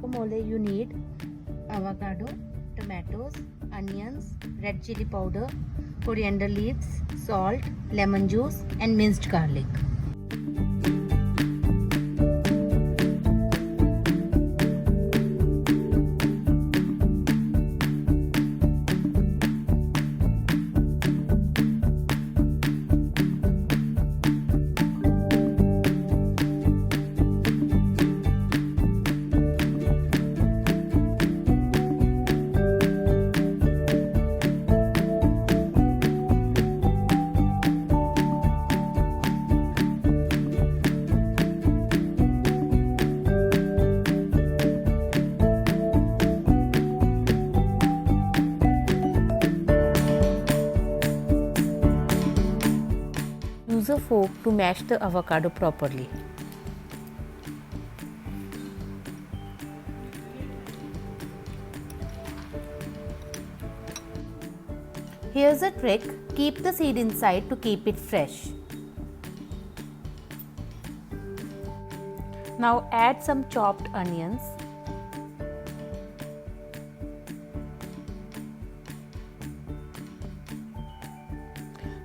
guacamole, you need avocado, tomatoes, onions, red chili powder, coriander leaves, salt, lemon juice, and minced garlic. Use a fork to mash the avocado properly. Here's a trick: keep the seed inside to keep it fresh. Now add some chopped onions,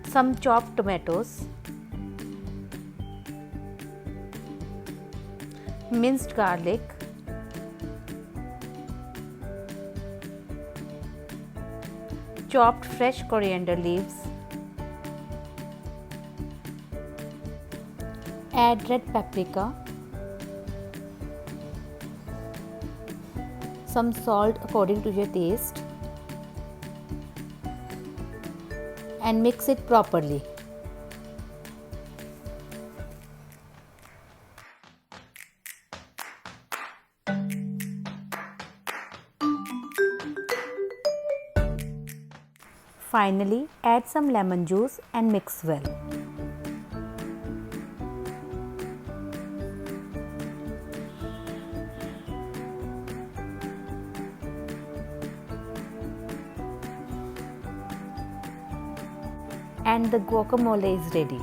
some chopped tomatoes, minced garlic, chopped fresh coriander leaves, add red paprika, some salt according to your taste, and mix it properly. Finally, add some lemon juice and mix well. And the guacamole is ready.